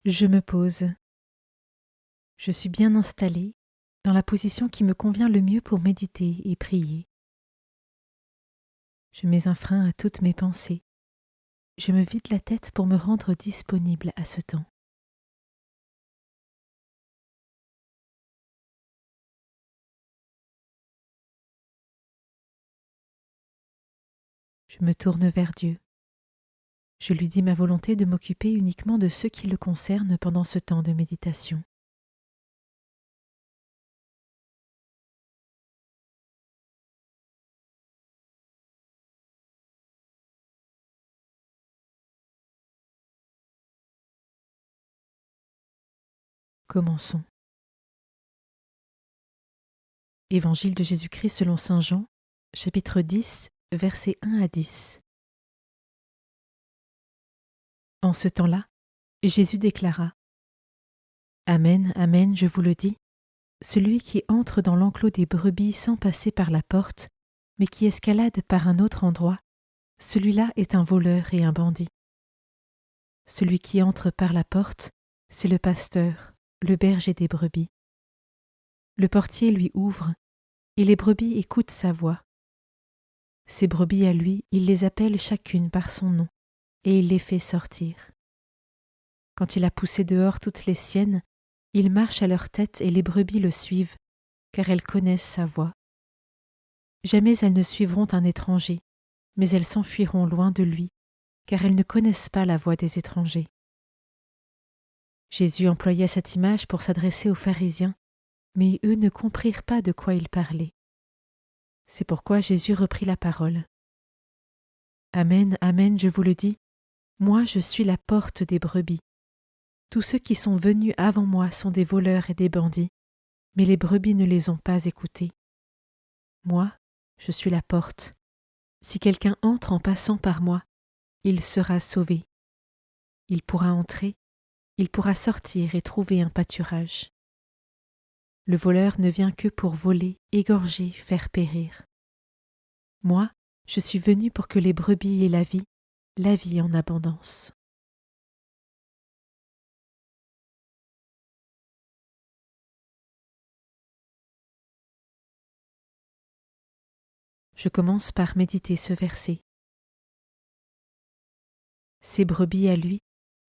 Je me pose. Je suis bien installée, dans la position qui me convient le mieux pour méditer et prier. Je mets un frein à toutes mes pensées. Je me vide la tête pour me rendre disponible à ce temps. Je me tourne vers Dieu. Je lui dis ma volonté de m'occuper uniquement de ce qui le concerne pendant ce temps de méditation. Commençons. Évangile de Jésus-Christ selon saint Jean, chapitre 10, versets 1 à 10. En ce temps-là, Jésus déclara : Amen, amen, je vous le dis, celui qui entre dans l'enclos des brebis sans passer par la porte, mais qui escalade par un autre endroit, celui-là est un voleur et un bandit. Celui qui entre par la porte, c'est le pasteur, le berger des brebis. Le portier lui ouvre, et les brebis écoutent sa voix. Ces brebis à lui, il les appelle chacune par son nom, et il les fait sortir. Quand il a poussé dehors toutes les siennes, il marche à leur tête et les brebis le suivent, car elles connaissent sa voix. Jamais elles ne suivront un étranger, mais elles s'enfuiront loin de lui, car elles ne connaissent pas la voix des étrangers. Jésus employa cette image pour s'adresser aux pharisiens, mais eux ne comprirent pas de quoi il parlait. C'est pourquoi Jésus reprit la parole. Amen, amen, je vous le dis, moi je suis la porte des brebis. Tous ceux qui sont venus avant moi sont des voleurs et des bandits, mais les brebis ne les ont pas écoutés. Moi, je suis la porte. Si quelqu'un entre en passant par moi, il sera sauvé. Il pourra entrer, il pourra sortir et trouver un pâturage. Le voleur ne vient que pour voler, égorger, faire périr. Moi, je suis venu pour que les brebis aient la vie en abondance. Je commence par méditer ce verset. Ces brebis à lui,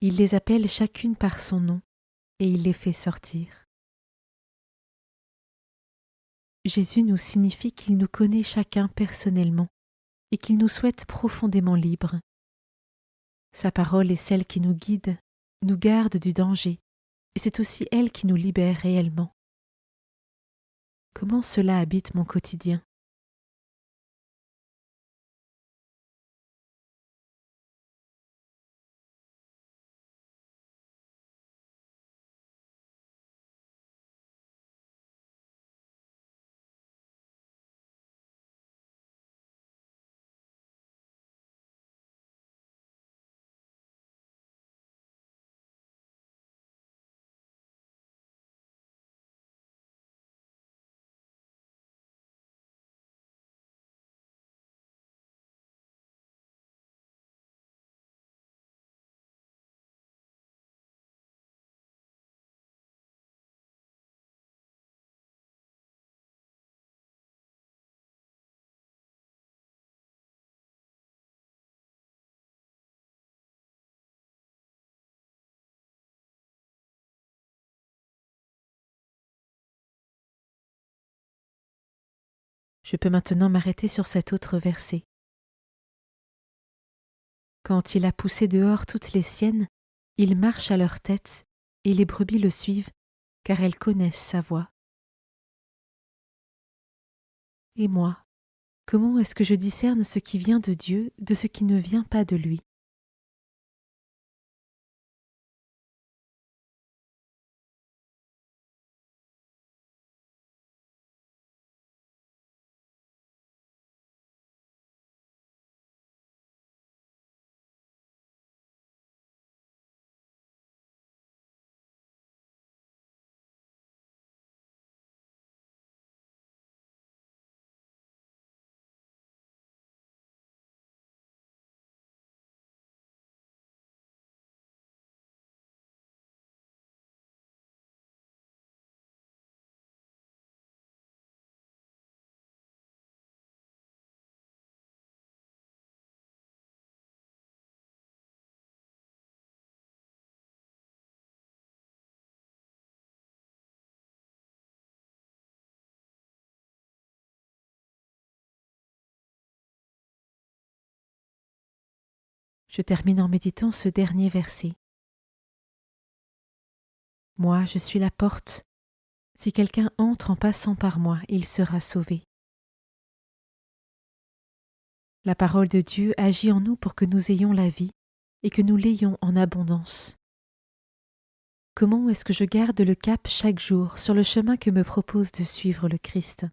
il les appelle chacune par son nom et il les fait sortir. Jésus nous signifie qu'il nous connaît chacun personnellement et qu'il nous souhaite profondément libres. Sa parole est celle qui nous guide, nous garde du danger, et c'est aussi elle qui nous libère réellement. Comment cela habite mon quotidien ? Je peux maintenant m'arrêter sur cet autre verset. Quand il a poussé dehors toutes les siennes, il marche à leur tête, et les brebis le suivent, car elles connaissent sa voix. Et moi, comment est-ce que je discerne ce qui vient de Dieu de ce qui ne vient pas de lui ? Je termine en méditant ce dernier verset. Moi, je suis la porte. Si quelqu'un entre en passant par moi, il sera sauvé. La parole de Dieu agit en nous pour que nous ayons la vie et que nous l'ayons en abondance. Comment est-ce que je garde le cap chaque jour sur le chemin que me propose de suivre le Christ ?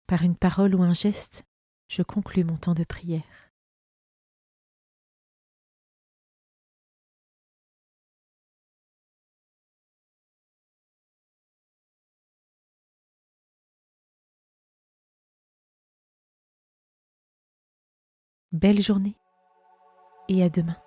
Par une parole ou un geste, je conclus mon temps de prière. Belle journée et à demain.